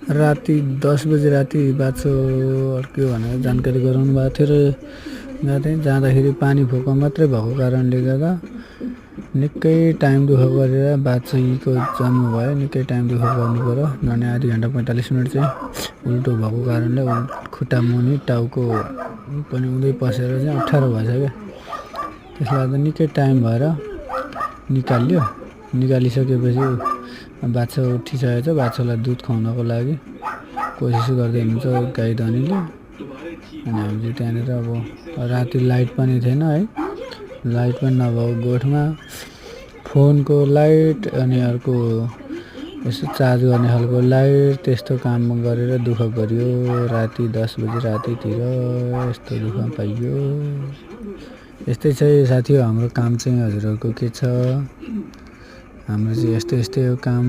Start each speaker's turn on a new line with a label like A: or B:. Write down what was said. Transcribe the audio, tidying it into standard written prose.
A: राति 10 बजे राति बाछो अड्क्यो भनेर जानकारी गराउनु भएको थियो र यहाँ चाहिँ जाँदाखेरि पानी फोको मात्रै भएको कारणले गर्दा निकै टाइम दुःख गरेर बाछीको जन्म भयो। निकै टाइम दुःख गर्नु पर्यो, झन् आधी घन्टा 45 मिनट चाहिँ उल्टो भएको कारणले खुट्टा मुनि टाउको पनि उदै पसेर चाहिँ अप्ठ्यारो भएछ क्या। त्यसले गर्दा निकै टाइम भएर निकाल्यो। निकालिसकेपछि बाछा उठिसकेको छ। बाछालाई दुध खुवाउनको लागि कोसिस गर्दै हुनुहुन्छ गाई धनीले। अनि हामी चाहिँ त्यहाँनिर अब राति लाइट पनि थिएन है, लाइट पनि नभएको गोठमा फोनको लाइट अनि अर्को यसो चार्ज गर्ने खालको लाइट त्यस्तो काम गरेर दुःख गरियो। राति 10 बजे रातितिर यस्तो दुःख पाइयो। यस्तै छ साथी हो हाम्रो काम चाहिँ। हजुरहरूको के छ? हाम्रो चाहिँ यस्तै हो काम।